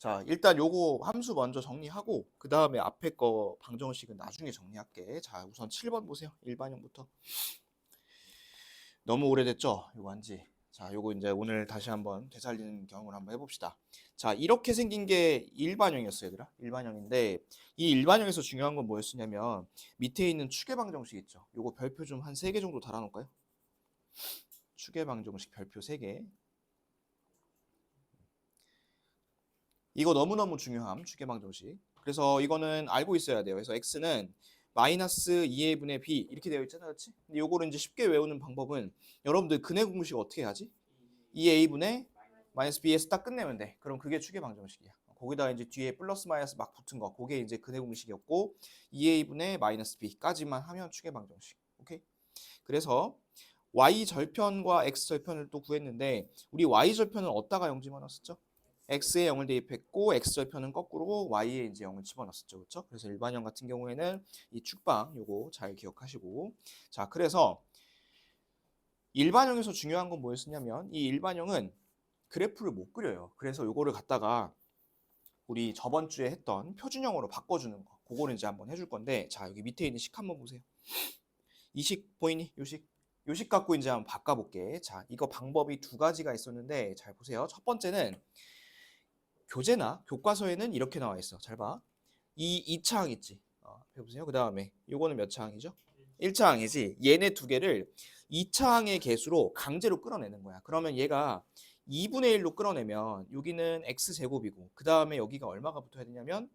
자, 일단 요거 함수 먼저 정리하고 그 다음에 앞에 거 방정식은 나중에 정리할게. 자, 우선 7번 보세요. 일반형부터. 너무 오래됐죠? 요거 한지. 자, 요거 이제 오늘 다시 한번 되살리는 경험을 한번 해봅시다. 자, 이렇게 생긴 게 일반형이었어요, 얘들아. 일반형인데 이 일반형에서 중요한 건 뭐였었냐면 밑에 있는 추계 방정식 있죠? 요거 별표 좀 한 3개 정도 달아놓을까요? 추계 방정식 별표 3개. 이거 너무너무 중요함, 추계 방정식. 그래서 이거는 알고 있어야 돼요. 그래서 x는 마이너스 2의 분의 b 이렇게 되어 있잖아, 그렇지? 근데 요거를 이제 쉽게 외우는 방법은 여러분들 근해 공식 어떻게 하지? 2a분의 마이너스 b에서 딱 끝내면 돼. 그럼 그게 추계 방정식이야. 거기다 이제 뒤에 플러스 마이너스 막 붙은 거, 그게 이제 근해 공식이었고 2a분의 마이너스 b까지만 하면 추계 방정식. 오케이? 그래서 y 절편과 x 절편을 또 구했는데 우리 y 절편은 어디다가 0 집어넣었었죠? x에 0을 대입했고 x 절편은 거꾸로 y에 이제 0을 집어넣었죠. 그렇죠? 그래서 일반형 같은 경우에는 이 축방 요거 잘 기억하시고 자, 그래서 일반형에서 중요한 건 뭐였었냐면 이 일반형은 그래프를 못 그려요. 그래서 요거를 갖다가 우리 저번 주에 했던 표준형으로 바꿔주는 거 그거를 이제 한번 해줄 건데 자, 여기 밑에 있는 식 한번 보세요. 이 식 보이니? 요식 갖고 이제 한번 바꿔볼게. 자, 이거 방법이 두 가지가 있었는데 잘 보세요. 첫 번째는 교재나 교과서에는 이렇게 나와 있어. 잘 봐. 이 2차항 있지. 해보세요. 그 다음에 요거는 몇 차항이죠? 1차항이지. 얘네 두 개를 2차항의 개수로 강제로 끌어내는 거야. 그러면 얘가 2분의 1로 끌어내면 여기는 x제곱이고 그 다음에 여기가 얼마가 붙어야 되냐면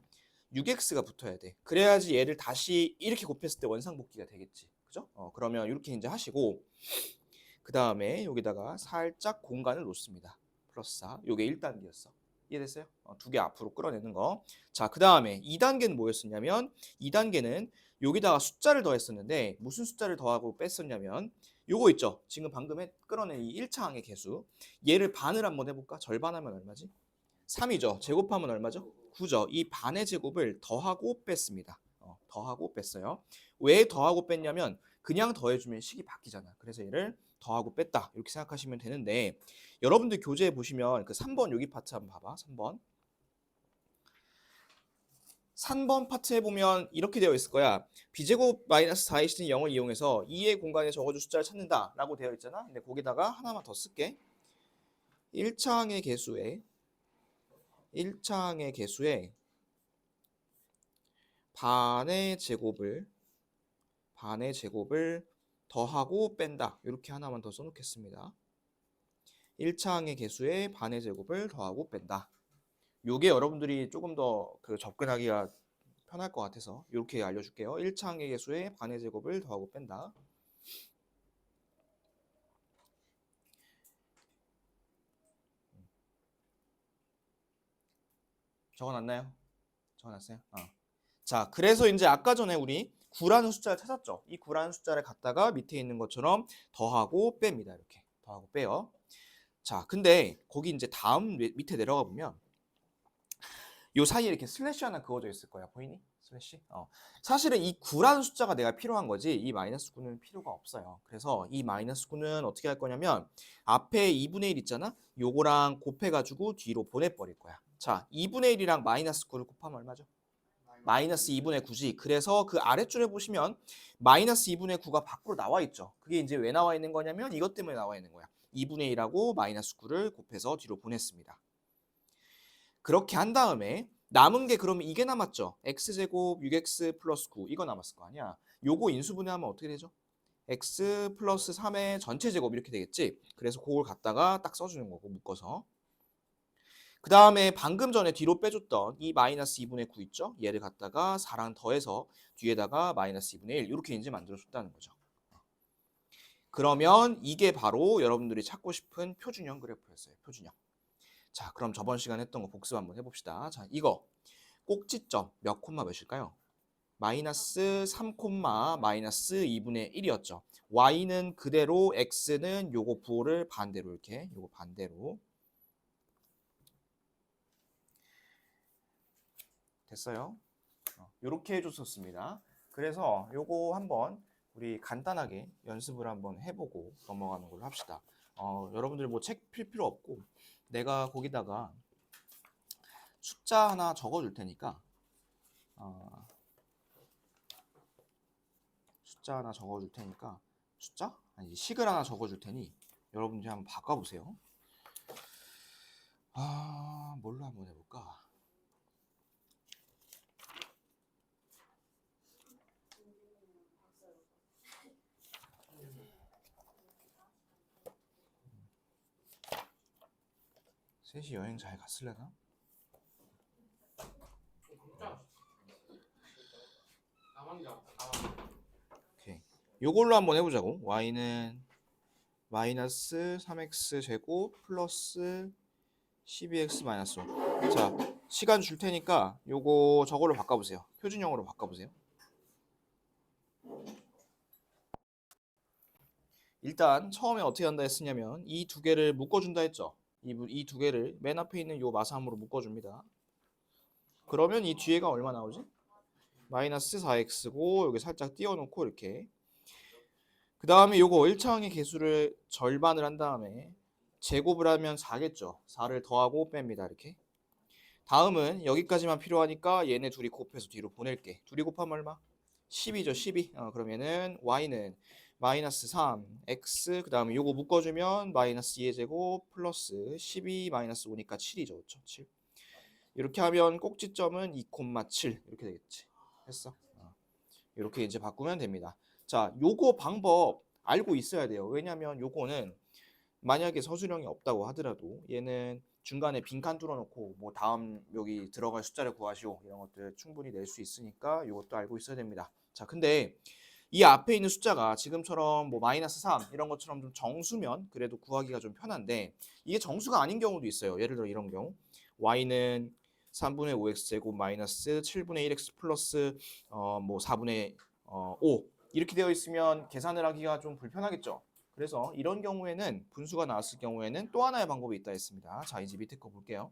6x가 붙어야 돼. 그래야지 얘를 다시 이렇게 곱했을 때 원상복귀가 되겠지. 그죠? 그러면 이렇게 이제 하시고 그 다음에 여기다가 살짝 공간을 놓습니다. 플러스 4. 요게 1단계였어. 이해됐어요? 두 개 앞으로 끌어내는 거. 자, 그 다음에 2단계는 뭐였었냐면 2단계는 여기다가 숫자를 더했었는데 무슨 숫자를 더하고 뺐었냐면 요거 있죠? 지금 방금 끌어낸 이 1차항의 개수. 얘를 반을 한번 해볼까? 절반하면 얼마지? 3이죠. 제곱하면 얼마죠? 9죠. 이 반의 제곱을 더하고 뺐습니다. 더하고 뺐어요. 왜 더하고 뺐냐면 그냥 더해주면 식이 바뀌잖아. 그래서 얘를 더하고 뺐다. 이렇게 생각하시면 되는데 여러분들 교재에 보시면 그 3번 여기 파트 한번 봐봐. 3번 파트에 보면 이렇게 되어 있을 거야. b제곱 마이너스 4의 시는 0을 이용해서 2의 공간에 적어줄 숫자를 찾는다 라고 되어 있잖아. 근데 거기다가 하나만 더 쓸게. 1차항의 개수에 반의 제곱을 더하고 뺀다. 이렇게 하나만 더 써놓겠습니다. 1차항의 개수에 반의 제곱을 더하고 뺀다. 요게 여러분들이 조금 더 그 접근하기가 편할 것 같아서 이렇게 알려줄게요. 1차항의 개수에 반의 제곱을 더하고 뺀다. 적어놨나요? 적어놨어요? 자, 그래서 이제 아까 전에 우리 9라는 숫자를 찾았죠. 이 9라는 숫자를 갖다가 밑에 있는 것처럼 더하고 뺍니다. 이렇게 더하고 빼요. 자, 근데 거기 이제 다음 밑에 내려가 보면 요 사이에 이렇게 슬래시 하나 그어져 있을 거야. 보이니? 슬래시? 사실은 이 9라는 숫자가 내가 필요한 거지 이 마이너스 9는 필요가 없어요. 그래서 이 마이너스 9는 어떻게 할 거냐면 앞에 2분의 1 있잖아? 요거랑 곱해가지고 뒤로 보내버릴 거야. 자, 2분의 1이랑 마이너스 9를 곱하면 얼마죠? 마이너스 2분의 9지. 그래서 그 아래줄에 보시면 마이너스 2분의 9가 밖으로 나와 있죠. 그게 이제 왜 나와 있는 거냐면 이것 때문에 나와 있는 거야. 2분의 1하고 마이너스 9를 곱해서 뒤로 보냈습니다. 그렇게 한 다음에 남은 게 그러면 이게 남았죠. x제곱 6x 플러스 9 이거 남았을 거 아니야. 요거 인수분해하면 어떻게 되죠? x 플러스 3의 전체 제곱 이렇게 되겠지. 그래서 그걸 갖다가 딱 써주는 거고 묶어서. 그 다음에 방금 전에 뒤로 빼줬던 이 마이너스 2분의 9 있죠? 얘를 갖다가 4랑 더해서 뒤에다가 마이너스 2분의 1 이렇게 이제 만들어줬다는 거죠. 그러면 이게 바로 여러분들이 찾고 싶은 표준형 그래프였어요. 표준형. 자, 그럼 저번 시간에 했던 거 복습 한번 해봅시다. 자, 이거 꼭지점 몇 콤마 몇일까요? 마이너스 3 콤마 마이너스 2분의 1이었죠. y는 그대로 x는 요거 부호를 반대로 이렇게 요거 반대로 됐어요. 이렇게 해줬었습니다. 그래서 요거 한번 우리 간단하게 연습을 한번 해보고 넘어가는 걸로 합시다. 여러분들 뭐 책 필 필요 없고 내가 거기다가 숫자 하나 적어줄 테니까 숫자 하나 적어줄 테니까 숫자? 아니 식을 하나 적어줄 테니 여러분들이 한번 바꿔보세요. 뭘로 한번 해볼까? 셋이 여행 잘 갔을래나? 오케이. 요걸로 한번 해보자고. y는 마이너스 3x 제곱 플러스 12x 마이너스 5. 자, 시간 줄 테니까 요거 저걸로 바꿔보세요. 표준형으로 바꿔보세요. 일단 처음에 어떻게 한다 했으냐면 이 두 개를 묶어준다 했죠. 이 두 개를 맨 앞에 있는 요 마삼으로 묶어줍니다. 그러면 이 뒤에가 얼마 나오지? 마이너스 4x고 여기 살짝 띄워놓고 이렇게 그 다음에 요거 1차항의 개수를 절반을 한 다음에 제곱을 하면 4겠죠. 4를 더하고 뺍니다. 이렇게. 다음은 여기까지만 필요하니까 얘네 둘이 곱해서 뒤로 보낼게. 둘이 곱하면 얼마? 12죠. 12. 그럼 얘는 y는 마이너스 3, x 그 다음에 요거 묶어주면 마이너스 2의 제곱 플러스 12 마이너스 5니까 7이죠. 그렇죠? 7. 이렇게 하면 꼭지점은 2,7 이렇게 되겠지. 했어? 이렇게 이제 바꾸면 됩니다. 자, 요거 방법 알고 있어야 돼요. 왜냐면 요거는 만약에 서술형이 없다고 하더라도 얘는 중간에 빈칸 뚫어놓고 뭐 다음 여기 들어갈 숫자를 구하시오 이런 것들 충분히 낼 수 있으니까 이것도 알고 있어야 됩니다. 자, 근데 이 앞에 있는 숫자가 지금처럼 뭐 마이너스 3 이런 것처럼 좀 정수면 그래도 구하기가 좀 편한데 이게 정수가 아닌 경우도 있어요. 예를 들어 이런 경우 y는 3분의 5x 제곱 마이너스 7분의 1x 플러스 뭐 4분의 5 이렇게 되어 있으면 계산을 하기가 좀 불편하겠죠. 그래서 이런 경우에는 분수가 나왔을 경우에는 또 하나의 방법이 있다 했습니다. 자, 이제 밑에 거 볼게요.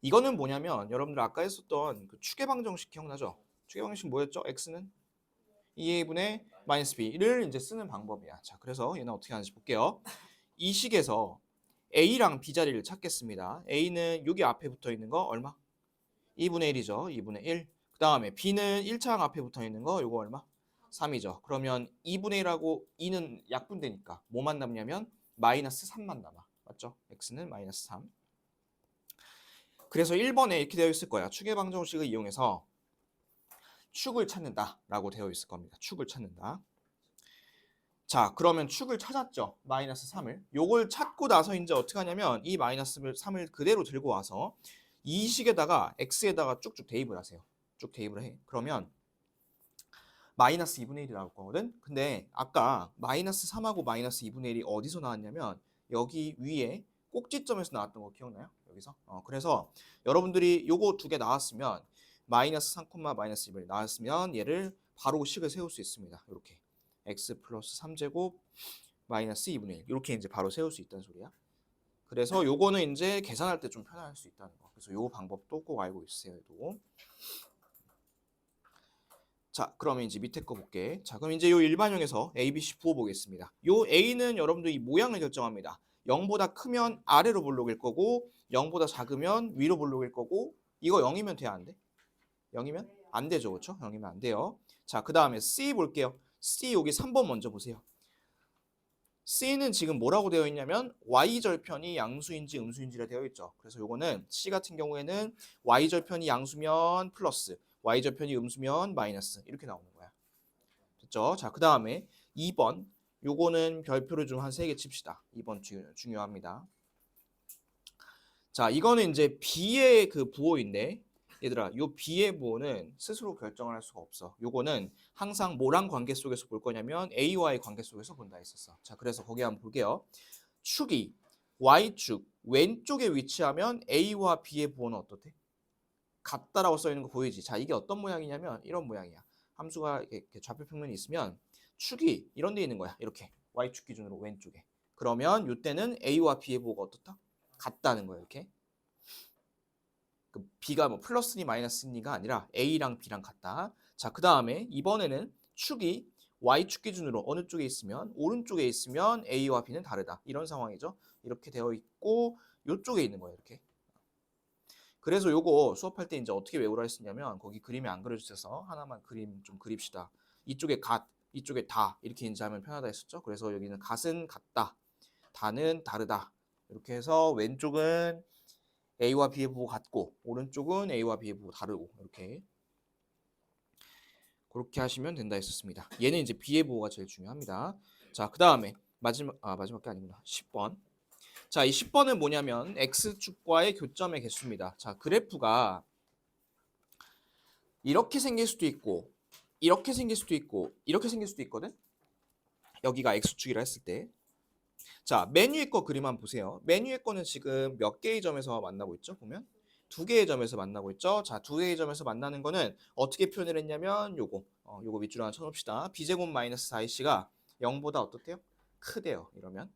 이거는 뭐냐면 여러분들 아까 했었던 그 추계방정식 기억나죠? 추계방정식 뭐였죠? x는 2a분의 마이너스 b를 이제 쓰는 방법이야. 자, 그래서 얘는 어떻게 하는지 볼게요. 이 식에서 a랑 b 자리를 찾겠습니다. a는 여기 앞에 붙어 있는 거 얼마? 2분의 1이죠. 2분의 1. 그 다음에 b는 1차항 앞에 붙어 있는 거 요거 얼마? 3이죠. 그러면 2분의 1하고 2는 약분되니까 뭐만 남냐면 마이너스 3만 남아. 맞죠? x는 마이너스 3. 그래서 1번에 이렇게 되어 있을 거야. 추계방정식을 이용해서 축을 찾는다 라고 되어 있을 겁니다. 축을 찾는다. 자, 그러면 축을 찾았죠. 마이너스 3을. 요걸 찾고 나서 이제 어떻게 하냐면 이 마이너스 3을 그대로 들고 와서 이 식에다가 x에다가 쭉쭉 대입을 하세요. 쭉 대입을 해. 그러면 마이너스 2분의 1이 나올 거거든. 근데 아까 마이너스 3하고 마이너스 2분의 1이 어디서 나왔냐면 여기 위에 꼭지점에서 나왔던 거 기억나요? 여기서. 그래서 여러분들이 요거 두 개 나왔으면 마이너스 3, 마이너스 2분의 1 나왔으면 얘를 바로 식을 세울 수 있습니다. 이렇게 x 플러스 3제곱 마이너스 2분의 1 이렇게 이제 바로 세울 수 있다는 소리야. 그래서 요거는 이제 계산할 때 좀 편할 수 있다는 거. 그래서 요 방법도 꼭 알고 있으세요. 또. 자, 그러면 이제 밑에 거 볼게. 자, 그럼 이제 요 일반형에서 A, B, C 부어 보겠습니다. 요 A는 여러분들 이 모양을 결정합니다. 0보다 크면 아래로 볼록일 거고 0보다 작으면 위로 볼록일 거고 이거 0이면 돼야 안 돼? 0이면 안 되죠. 그렇죠? 0이면 안 돼요. 자, 그다음에 C 볼게요. C 여기 3번 먼저 보세요. C는 지금 뭐라고 되어 있냐면 Y절편이 양수인지 음수인지라 되어 있죠. 그래서 요거는 C 같은 경우에는 Y절편이 양수면 플러스 Y절편이 음수면 마이너스 이렇게 나오는 거야. 됐죠? 자, 그 다음에 2번 요거는 별표를 좀 한 3개 칩시다. 2번 중요합니다. 자, 이거는 이제 B의 그 부호인데 얘들아, 요 B의 부호는 스스로 결정을 할 수가 없어. 요거는 항상 뭐랑 관계 속에서 볼 거냐면 A와의 관계 속에서 본다 했었어. 자, 그래서 거기 한번 볼게요. 축이 Y축 왼쪽에 위치하면 A와 B의 부호는 어떻대? 같다라고 써 있는 거 보이지? 자, 이게 어떤 모양이냐면 이런 모양이야. 함수가 이렇게 좌표 평면이 있으면 축이 이런 데 있는 거야. 이렇게 Y축 기준으로 왼쪽에. 그러면 이때는 A와 B의 부호가 어떻다? 같다는 거예요. 이렇게. 그 B가 뭐 플러스니 마이너스니가 아니라 A랑 B랑 같다. 자, 그 다음에 이번에는 축이 Y축 기준으로 어느 쪽에 있으면 오른쪽에 있으면 A와 B는 다르다. 이런 상황이죠. 이렇게 되어 있고 이쪽에 있는 거예요. 이렇게. 그래서 요거 수업할 때 이제 어떻게 외우라 했었냐면 거기 그림이 안 그려주셔서 하나만 그림 좀 그립시다. 이쪽에 갓, 이쪽에 다 이렇게 이제 하면 편하다 했었죠. 그래서 여기는 갓은 같다, 다는 다르다. 이렇게 해서 왼쪽은 A와 B의 부호 같고 오른쪽은 A와 B의 부호 다르고 이렇게 그렇게 하시면 된다 했었습니다. 얘는 이제 B의 부호가 제일 중요합니다. 자, 그 다음에 마지막 게 아니구나. 10번. 자, 이 10번은 뭐냐면 X축과의 교점의 개수입니다. 자, 그래프가 이렇게 생길 수도 있고 이렇게 생길 수도 있고 이렇게 생길 수도 있거든. 여기가 X축이라 했을 때. 자, 맨 위에 거 그림 한번 보세요. 맨 위에 거는 지금 몇 개의 점에서 만나고 있죠? 보면 두 개의 점에서 만나고 있죠. 자, 두 개의 점에서 만나는 거는 어떻게 표현을 했냐면 요거 밑줄 하나 쳐놓읍시다. b제곱 마이너스 4ac가 0보다 어떻대요? 크대요. 이러면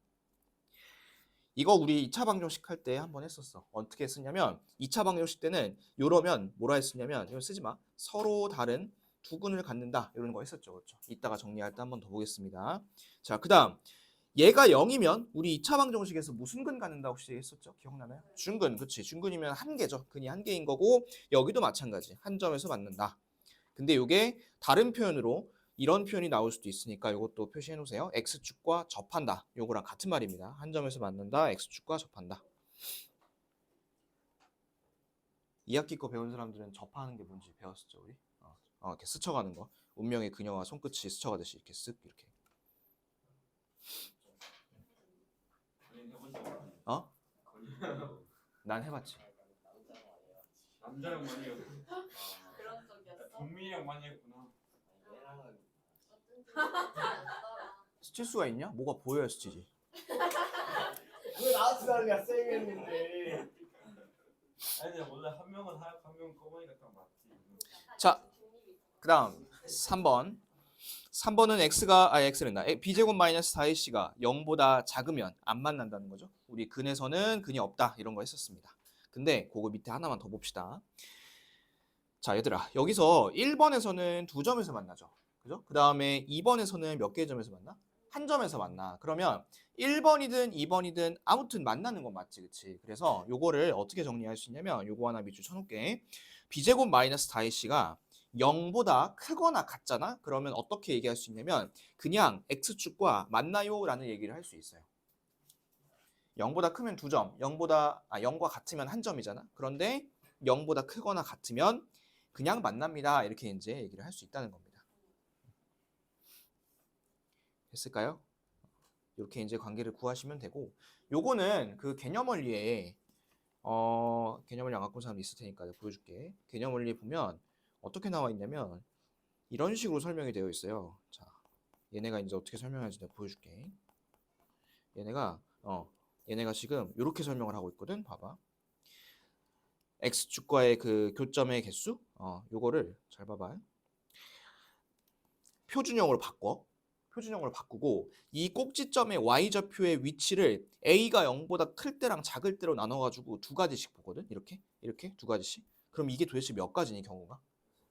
이거 우리 2차 방정식 할 때 한번 했었어. 어떻게 했었냐면 2차 방정식 때는 요러면 뭐라 했었냐면 이거 쓰지 마. 서로 다른 두근을 갖는다. 이런 거 했었죠. 그렇죠? 이따가 정리할 때 한번 더 보겠습니다. 자, 그다음 얘가 0이면 우리 2차 방정식에서 무슨 근 갖는다 혹시 했었죠? 기억나나요? 준근. 그치. 준근이면 한 개죠. 근이 한 개인 거고 여기도 마찬가지. 한 점에서 맞는다. 근데 이게 다른 표현으로 이런 표현이 나올 수도 있으니까 이것도 표시해 놓으세요. X축과 접한다. 요거랑 같은 말입니다. 한 점에서 맞는다. X축과 접한다. 2학기 거 배운 사람들은 접하는 게 뭔지 배웠었죠, 우리? 이렇게 스쳐가는 거. 운명의 그녀와 손끝이 스쳐가듯이 이렇게 쓱 이렇게. 어? 난 해봤지. 남자랑 많이 했고 그런 적이었어? 동민이랑 많이 했구나. 스칠 수가 있냐? 뭐가 보여야 스치지. 왜 나한테 다르냐 쌩 했는데. 아니 원래 한 명은 하얗고 한 명은 검으니까 딱 맞지. 자, 그 다음 3번. 3번은 X랜다. B제곱 마이너스 4AC가 0보다 작으면 안 만난다는 거죠. 우리 근에서는 근이 없다. 이런 거 했었습니다. 근데 그거 밑에 하나만 더 봅시다. 자, 얘들아. 여기서 1번에서는 두 점에서 만나죠. 그죠? 그 다음에 2번에서는 몇 개의 점에서 만나? 한 점에서 만나. 그러면 1번이든 2번이든 아무튼 만나는 건 맞지. 그치? 그래서 요거를 어떻게 정리할 수 있냐면 요거 하나 밑줄 쳐놓을게. B제곱 마이너스 4AC가 0보다 크거나 같잖아? 그러면 어떻게 얘기할 수 있냐면 그냥 X축과 만나요 라는 얘기를 할 수 있어요. 0보다 크면 두 점, 0과 같으면 한 점이잖아. 그런데 0보다 크거나 같으면 그냥 만납니다. 이렇게 이제 얘기를 할 수 있다는 겁니다. 됐을까요? 이렇게 이제 관계를 구하시면 되고 요거는 그 개념 원리에 개념 원리 안 갖고 온 사람 있을 테니까 내가 보여줄게. 개념 원리에 보면 어떻게 나와 있냐면 이런 식으로 설명이 되어 있어요. 자, 얘네가 이제 어떻게 설명하는지 내가 보여줄게. 얘네가 지금 이렇게 설명을 하고 있거든. 봐봐. X축과의 그 교점의 개수, 요거를 잘 봐봐. 표준형으로 바꿔. 표준형으로 바꾸고 이 꼭지점의 y좌표의 위치를 a가 0보다 클 때랑 작을 때로 나눠가지고 두 가지씩 보거든. 이렇게 두 가지씩. 그럼 이게 도대체 몇 가지니 경우가?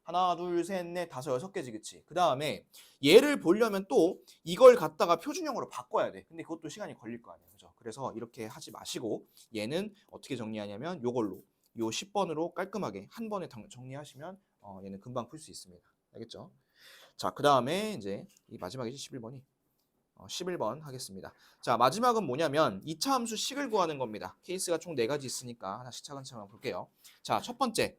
하나, 둘, 셋, 넷, 다섯, 여섯 개지, 그치? 그 다음에 얘를 보려면 또 이걸 갖다가 표준형으로 바꿔야 돼. 근데 그것도 시간이 걸릴 거 아니야, 그죠? 그래서 이렇게 하지 마시고 얘는 어떻게 정리하냐면 요걸로 요 10번으로 깔끔하게 한 번에 정리하시면 얘는 금방 풀 수 있습니다. 알겠죠? 자, 그 다음에 이제 이 마지막이지 11번이 11번 하겠습니다. 자, 마지막은 뭐냐면 2차 함수 식을 구하는 겁니다. 케이스가 총 4가지 있으니까 하나씩 차근차근 볼게요. 자, 첫 번째.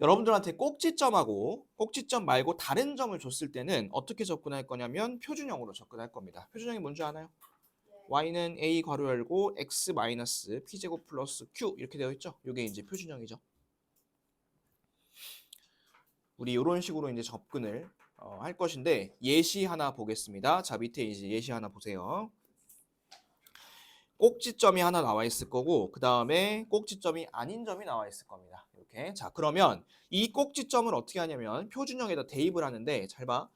여러분들한테 꼭지점하고 꼭지점 말고 다른 점을 줬을 때는 어떻게 접근할 거냐면 표준형으로 접근할 겁니다. 표준형이 뭔지 아나요? y는 a 괄호 열고 x 마이너스 p제곱 플러스 q 이렇게 되어 있죠? 이게 이제 표준형이죠. 우리 이런 식으로 이제 접근을 할 것인데 예시 하나 보겠습니다. 자, 밑에 이제 예시 하나 보세요. 꼭지점이 하나 나와 있을 거고 그 다음에 꼭지점이 아닌 점이 나와 있을 겁니다. 이렇게. 자, 그러면 이 꼭지점을 어떻게 하냐면 표준형에다 대입을 하는데 잘 봐.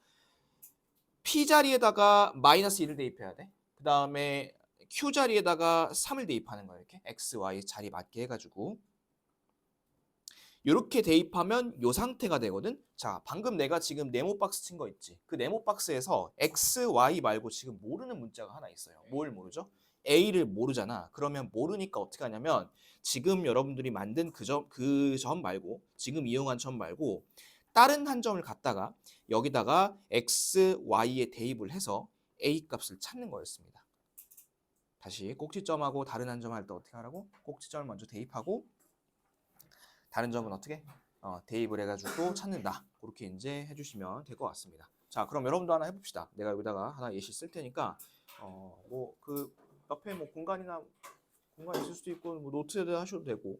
p 자리에다가 마이너스 1을 대입해야 돼. 그 다음에 q 자리에다가 3을 대입하는 거예요. 이렇게 x, y 자리 맞게 해가지고 이렇게 대입하면 이 상태가 되거든. 자, 방금 내가 지금 네모 박스 친 거 있지. 그 네모 박스에서 x, y 말고 지금 모르는 문자가 하나 있어요. 뭘 모르죠? A를 모르잖아. 그러면 모르니까 어떻게 하냐면 지금 여러분들이 만든 그 점 말고 지금 이용한 점 말고 다른 한 점을 갖다가 여기다가 x, y에 대입을 해서 a 값을 찾는 거였습니다. 다시 꼭지점하고 다른 한 점 할 때 어떻게 하라고? 꼭지점을 먼저 대입하고 다른 점은 어떻게? 대입을 해가지고 또 찾는다. 그렇게 이제 해주시면 될 것 같습니다. 자, 그럼 여러분도 하나 해봅시다. 내가 여기다가 하나 예시 쓸 테니까 뭐 그 옆에 뭐 공간이 있을 수도 있고 뭐 노트에다 하셔도 되고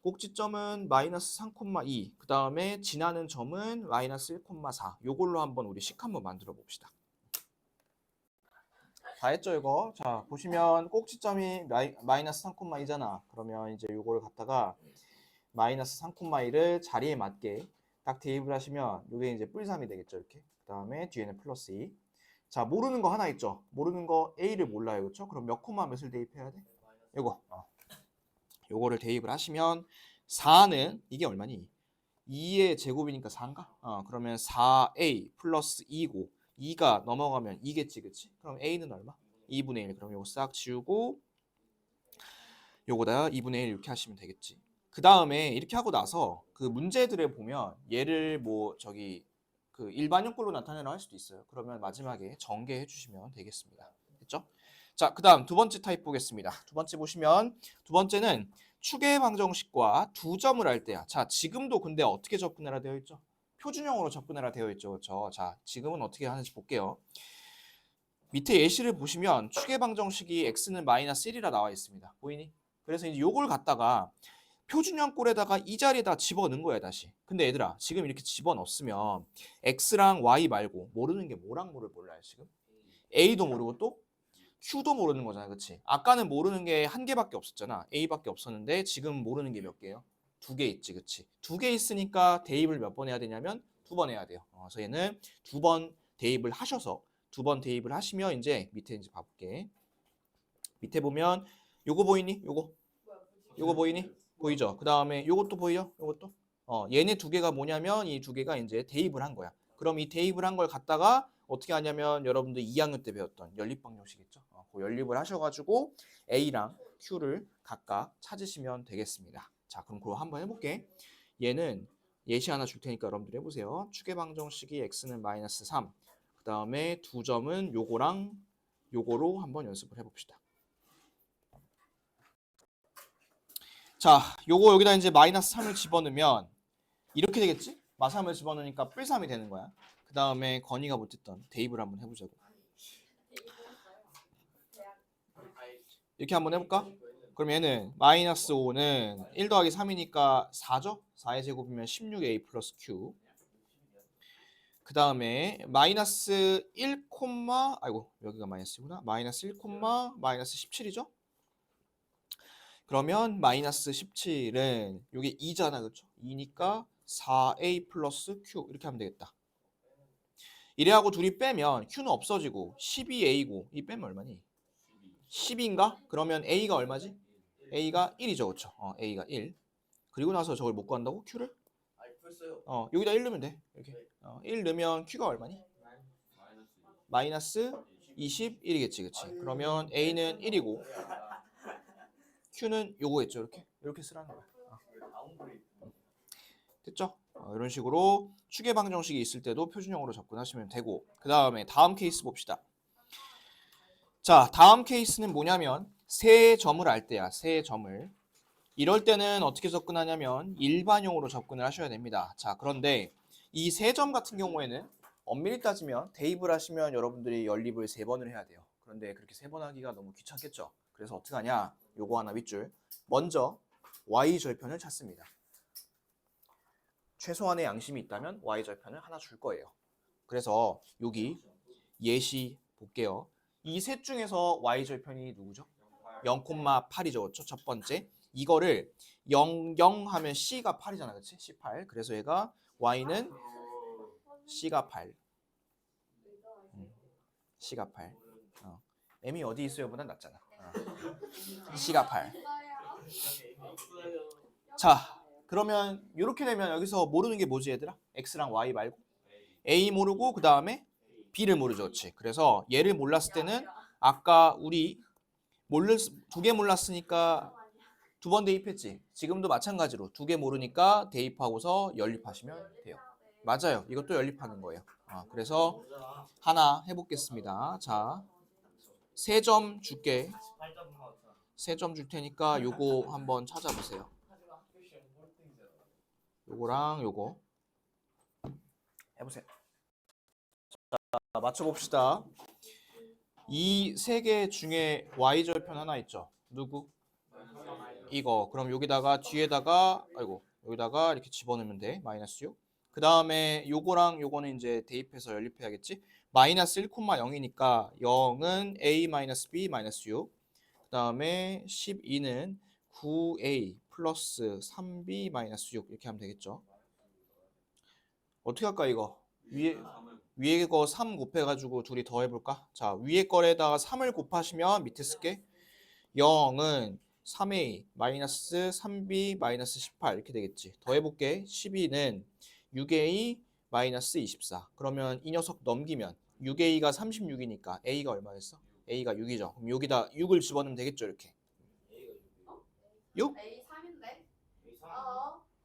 꼭지점은 마이너스 3,2 그 다음에 지나는 점은 마이너스 1,4 요걸로 한번 우리 식 한번 만들어 봅시다. 다 했죠 이거? 자 보시면 꼭지점이 마이너스 3,2잖아. 그러면 이제 요거를 갖다가 마이너스 3,2를 자리에 맞게 딱 대입을 하시면 이게 이제 뿔3이 되겠죠 이렇게. 그 다음에 뒤에는 플러스 2. 자 모르는 거 하나 있죠. 모르는 거 A를 몰라요 그렇죠? 그럼 몇 콤마 몇을 대입해야 돼? 요거. 요거를 대입을 하시면 4는 이게 얼마니? 2의 제곱이니까 4인가? 그러면 4A 플러스 2고 2가 넘어가면 2겠지 그치? 그럼 A는 얼마? 2분의 1. 그럼 요거 싹 지우고 요거다 2분의 1 이렇게 하시면 되겠지. 그 다음에 이렇게 하고 나서 그 문제들에 보면 얘를 뭐 저기 그 일반형꼴로 나타내라 할 수도 있어요. 그러면 마지막에 전개해 주시면 되겠습니다. 됐죠? 자, 그 다음 두 번째 타입 보겠습니다. 두 번째 보시면 두 번째는 추계 방정식과 두 점을 할 때야. 자, 지금도 근데 어떻게 접근해라 되어 있죠? 표준형으로 접근해라 되어 있죠. 그렇죠? 자, 지금은 어떻게 하는지 볼게요. 밑에 예시를 보시면 추계 방정식이 x는 마이너스 1이라 나와 있습니다. 보이니? 그래서 이제 요걸 갖다가 표준형 꼴에다가 이 자리에다 집어넣은 거야 다시. 근데 얘들아 지금 이렇게 집어넣었으면 x랑 y 말고 모르는 게 뭐랑 뭐를 몰라요 지금? a도 모르고 또 q도 모르는 거잖아 그치? 아까는 모르는 게 한 개밖에 없었잖아. a밖에 없었는데 지금 모르는 게 몇 개예요? 2개 있지 그치? 2개 있으니까 대입을 몇 번 해야 되냐면 2번 해야 돼요. 그래서 얘는 2번 대입을 하셔서 2번 대입을 하시면 이제 밑에 이제 봐볼게. 밑에 보면 요거 보이니? 요거 보이니? 보이죠? 그 다음에 요것도 보이죠? 요것도? 얘네 두 개가 뭐냐면 이 두 개가 이제 대입을 한 거야. 그럼 이 대입을 한 걸 갖다가 어떻게 하냐면 여러분들 2학년 때 배웠던 연립방정식 있죠? 그 연립을 하셔가지고 A랑 Q를 각각 찾으시면 되겠습니다. 자, 그럼 그거 한번 해볼게. 얘는 예시 하나 줄 테니까 여러분들 해보세요. 추계방정식이 X는 마이너스 3. 그 다음에 두 점은 요거랑 요거로 한번 연습을 해봅시다. 자, 요거 여기다 이제 마이너스 3을 집어넣으면 이렇게 되겠지? 마삼을 집어넣으니까 뿔3이 되는 거야. 그 다음에 건이가 못했던 대입을 한번 해보자고. 이렇게 한번 해볼까? 그럼 얘는 마이너스 5는 1 더하기 3이니까 4죠? 4의 제곱이면 16a 플러스 q. 그 다음에 마이너스 1, 아이고 여기가 마이너스구나. 마이너스 1, 마이너스 17이죠? 그러면 마이너스 17은 이게 2잖아 그렇죠? 2니까 4a 플러스 q 이렇게 하면 되겠다. 이래하고 둘이 빼면 q는 없어지고 12a고 이 빼면 얼마니? 10인가? 그러면 a가 얼마지? a가 1이죠 그렇죠? a가 1. 그리고 나서 저걸 못 구한다고? q를? 여기다 1 넣으면 돼. 이렇게 1 넣으면 q가 얼마니? 마이너스 21이겠지 그치? 그러면 a는 1이고 q는 요거겠죠 이렇게 쓰라는 거야. 됐죠? 이런 식으로 추계 방정식이 있을 때도 표준형으로 접근하시면 되고 그 다음에 다음 케이스 봅시다. 자, 다음 케이스는 뭐냐면 세 점을 알 때야. 세 점을. 이럴 때는 어떻게 접근하냐면 일반형으로 접근을 하셔야 됩니다. 자, 그런데 이 세 점 같은 경우에는 엄밀히 따지면 대입을 하시면 여러분들이 연립을 3번을 해야 돼요. 그런데 그렇게 3번 하기가 너무 귀찮겠죠. 그래서 어떻게 하냐? 요거 하나 윗줄. 먼저 y절편을 찾습니다. 최소한의 양심이 있다면 y절편을 하나 줄 거예요. 그래서 여기 예시 볼게요. 이 셋 중에서 y절편이 누구죠? 0,8이죠. 그렇죠? 첫 번째. 이거를 0, 0 하면 c가 8이잖아. 그렇지? C8. 그래서 얘가 y는 c가 8. c가 8. m이 어디 있어요? 보다 낫잖아. c가 8. 자, 그러면 이렇게 되면 여기서 모르는 게 뭐지 얘들아? x랑 y 말고 a 모르고 그 다음에 b를 모르죠. 그렇지? 그래서 얘를 몰랐을 때는 아까 우리 두 개 몰랐으니까 두 번 대입했지. 지금도 마찬가지로 두 개 모르니까 대입하고서 연립하시면 돼요. 맞아요. 이것도 연립하는 거예요. 그래서 하나 해보겠습니다. 자, 3점 줄게. 3점 줄 테니까 요거 한번 찾아보세요. 요거랑 요거 해보세요. 자, 맞춰봅시다. 이 세 개 중에 y절편 하나 있죠. 누구? 이거. 그럼 여기다가 뒤에다가 여기다가 이렇게 집어넣으면 돼. 마이너스 6. 그 다음에 요거랑 요거는 이제 대입해서 연립해야겠지. 마이너스 1,0이니까 0은 a 마이너스 b 마이너스 6. 그 다음에 12는 9a 플러스 3b 마이너스 6 이렇게 하면 되겠죠. 어떻게 할까 이거? 위에 거 3 곱해가지고 둘이 더 해볼까? 자, 위에 거에다가 3을 곱하시면 밑에 쓸게. 0은 3a 마이너스 3b 마이너스 18 이렇게 되겠지. 더 해볼게. 12는 6a 마이너스 24. 그러면 이 녀석 넘기면 6a가 36이니까 a가 얼마였어? a가 6이죠. 그럼 여기다 6을 집어넣으면 되겠죠. 이렇게. 6? A 3인데?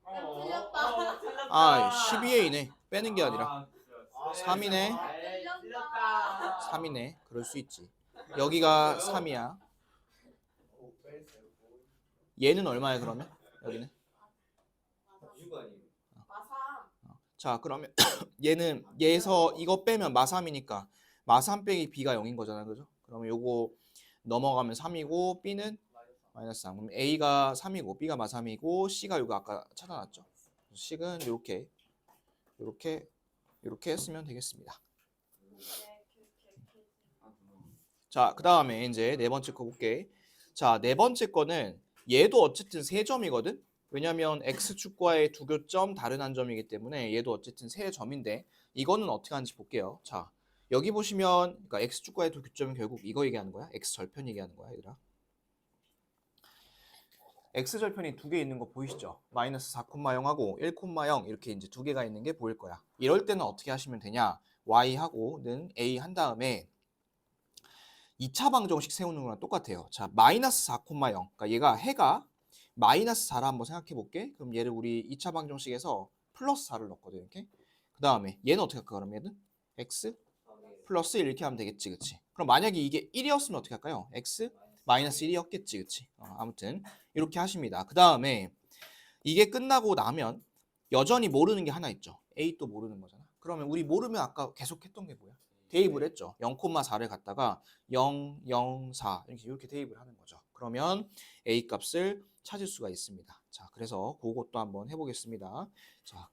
틀렸다. 아, 12a네. 빼는 게 아니라 3이네. 틀렸다. 3이네. 그럴 수 있지. 여기가 3이야. 얘는 얼마야 그러면? 여기는? 마삼. 자, 그러면 얘는 얘에서 이거 빼면 마3이니까 마3 빼기 b가 0인 거잖아. 그죠? 그러면 요거 넘어가면 3이고 b는 마이너스 3. 그럼 a가 3이고 b가 마3이고 c가 요거 아까 찾아놨죠. 식은 이렇게 했으면 되겠습니다. 자, 그 다음에 이제 네 번째 거 볼게. 자, 네 번째 거는 얘도 어쨌든 3점이거든. 왜냐면 x축과의 두 교점 다른 한 점이기 때문에 얘도 어쨌든 3점인데 이거는 어떻게 하는지 볼게요. 자, 여기 보시면 그러니까 x축과의 두 교점은 결국 이거 얘기하는 거야. x절편 얘기하는 거야, 얘들아. x절편이 두 개 있는 거 보이시죠? 마이너스 4,0하고 1,0 이렇게 이제 두 개가 있는 게 보일 거야. 이럴 때는 어떻게 하시면 되냐? y하고는 a 한 다음에 2차 방정식 세우는 거랑 똑같아요. 자, 마이너스 4,0. 그러니까 얘가 해가 마이너스 4라 한번 생각해 볼게. 그럼 얘를 우리 2차 방정식에서 플러스 4를 넣었거든, 이렇게. 그 다음에 얘는 어떻게 할까? 그럼 얘는 x 플러스 1 이렇게 하면 되겠지, 그치? 그럼 만약에 이게 1이었으면 어떻게 할까요? x 마이너스 1이었겠지, 그치? 아무튼 이렇게 하십니다. 그 다음에 이게 끝나고 나면 여전히 모르는 게 하나 있죠. a 또 모르는 거잖아. 그러면 우리 모르면 아까 계속 했던 게 뭐야? 대입을 했죠. 0,4를 갖다가 0, 0, 4 이렇게 대입을 하는 거죠. 그러면 a 값을 찾을 수가 있습니다. 자, 그래서 그것도 한번 해보겠습니다. 자,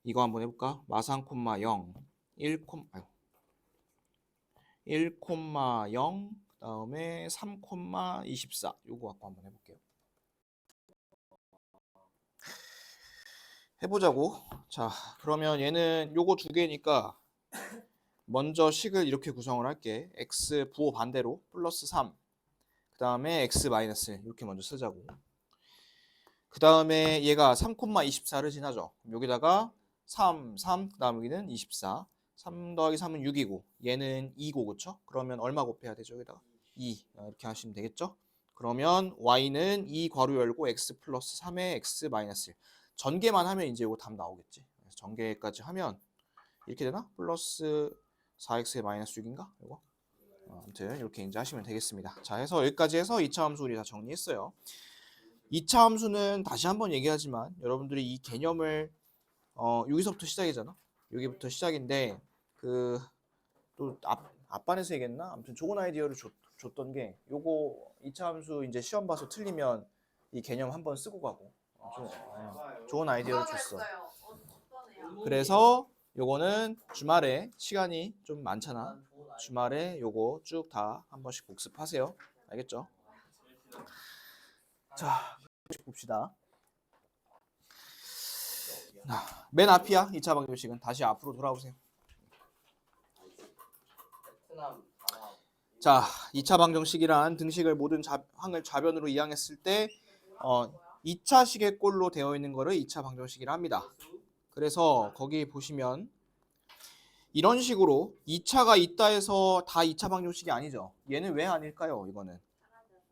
이거 한번 해볼까? 마상, 0, 1,0 그다음에 3,24 요거 갖고 한번 해볼게요. 해보자고. 자, 그러면 얘는 요거 두 개니까 먼저 식을 이렇게 구성을 할게. x 부호 반대로 플러스 3 그 다음에 x 마이너스 1 이렇게 먼저 쓰자고. 그 다음에 얘가 3,24를 지나죠. 여기다가 3, 그 다음 여기는 24 3 더하기 3은 6이고 얘는 2고 그쵸? 그러면 얼마 곱해야 되죠? 여기다가 2 이렇게 하시면 되겠죠? 그러면 y는 2 괄호 열고 x 플러스 3에 x 마이너스 1 전개만 하면 이제 이거 답 나오겠지. 그래서 전개까지 하면 이렇게 되나? 플러스 4x의 마이너스 6인가? 이거? 아무튼 이렇게 이제 하시면 되겠습니다. 자, 해서 여기까지 해서 2차 함수 우리 다 정리했어요. 2차 함수는 다시 한번 얘기하지만 여러분들이 이 개념을 여기서부터 시작이잖아. 여기부터 시작인데 또 앞반에서 얘기했나? 아무튼 좋은 아이디어를 줬던 게 요거 2차 함수 이제 시험 봐서 틀리면 이 개념 한번 쓰고 가고 좋은 아이디어를 줬어. 그래서 요거는 주말에 시간이 좀 많잖아. 주말에 요거 쭉 다 한 번씩 복습하세요. 알겠죠? 자, 봅시다. 맨 앞이야. 2차 방정식은 다시 앞으로 돌아오세요. 자, 2차 방정식이란 등식을 모든 항을 좌변으로 이항했을 때 2차식의 꼴로 되어 있는 거를 2차 방정식이라 합니다. 그래서 거기 보시면 이런 식으로 2차가 있다 해서 다 2차 방정식이 아니죠. 얘는 왜 아닐까요?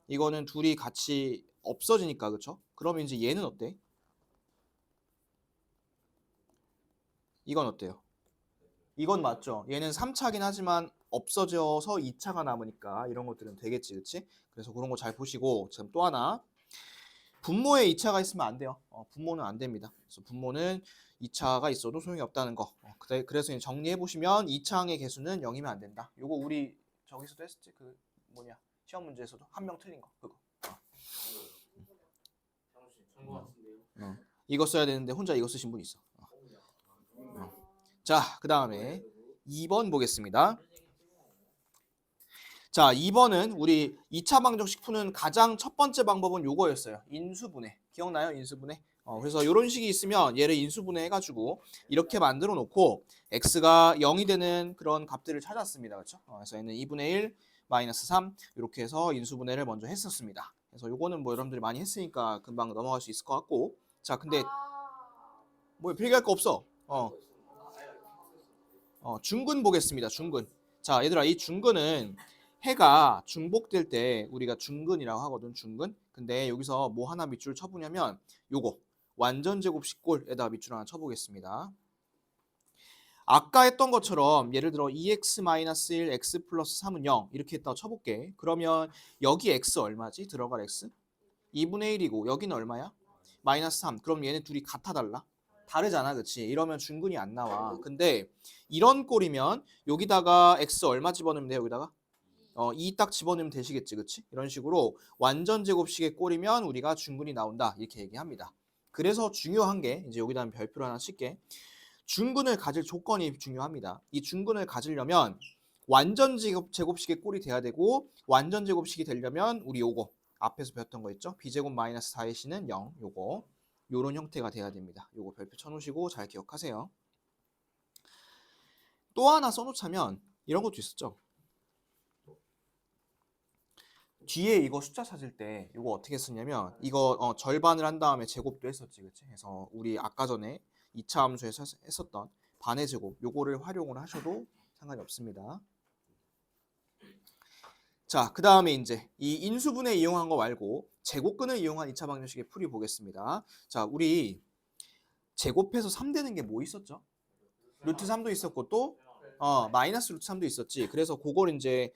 이거는 둘이 같이 없어지니까, 그쵸? 그러면 이제 얘는 어때? 이건 어때요? 이건 맞죠? 얘는 3차긴 하지만 없어져서 2차가 남으니까 이런 것들은 되겠지, 그치? 그래서 그런 거 잘 보시고, 지금 또 하나. 분모에 2차가 있으면 안 돼요. 분모는 안 됩니다. 그래서 분모는 2차가 있어도 소용이 없다는 거. 그래서 정리해 보시면 2차항의 개수는 0이면 안 된다. 요거 우리 저기서도 했었지. 그 뭐냐 시험 문제에서도 한 명 틀린 거 그거. 이거 써야 되는데 혼자 이거 쓰신 분 있어. 자, 그 다음에 2번 보겠습니다. 자, 2번은 우리 2차 방정식 푸는 가장 첫 번째 방법은 요거였어요. 인수분해. 기억나요? 인수분해. 그래서 이런 식이 있으면 얘를 인수분해 해가지고 이렇게 만들어 놓고 x가 0이 되는 그런 값들을 찾았습니다. 그렇죠? 그래서 얘는 2분의 1 마이너스 3 이렇게 해서 인수분해를 먼저 했었습니다. 그래서 요거는 뭐 여러분들이 많이 했으니까 금방 넘어갈 수 있을 것 같고, 자, 근데 뭐 필기할 거 없어. 중근 보겠습니다. 중근. 자, 얘들아, 이 중근은 해가 중복될 때 우리가 중근이라고 하거든. 중근. 근데 여기서 뭐 하나 밑줄 쳐보냐면 요거 완전 제곱식 꼴에다가 밑줄 하나 쳐보겠습니다. 아까 했던 것처럼 예를 들어 2x-1 x 플러스 3은 0 이렇게 했다가 쳐볼게. 그러면 여기 x 얼마지? 들어갈 x 2분의 1이고 여기는 얼마야? 마이너스 3. 그럼 얘네 둘이 같아 달라? 다르잖아, 그치? 이러면 중근이 안 나와. 근데 이런 꼴이면 여기다가 x 얼마 집어넣으면 돼? 여기다가 2 딱 집어넣으면 되시겠지, 그치? 이런 식으로 완전 제곱식의 꼴이면 우리가 중근이 나온다 이렇게 얘기합니다. 그래서 중요한 게 이제 여기다 별표를 하나 칠게. 중근을 가질 조건이 중요합니다. 이 중근을 가지려면 완전 제곱식의 꼴이 돼야 되고, 완전 제곱식이 되려면 우리 요거 앞에서 배웠던 거 있죠? b제곱 마이너스 4의 c는 0 요거 요런 형태가 돼야 됩니다. 요거 별표 쳐놓으시고 잘 기억하세요. 또 하나 써놓자면 이런 것도 있었죠. 뒤에 이거 숫자 찾을 때 이거 어떻게 쓰냐면 이거 절반을 한 다음에 제곱도 했었지, 그치? 그래서 우리 아까 전에 2차 함수에서 했었던 반의 제곱 요거를 활용을 하셔도 상관이 없습니다. 자, 그 다음에 이제 이 인수분해 이용한 거 말고 제곱근을 이용한 2차 방정식의 풀이 보겠습니다. 자, 우리 제곱해서 3 되는 게 뭐 있었죠? 루트 3도 있었고 또 마이너스 루트 3도 있었지. 그래서 그걸 이제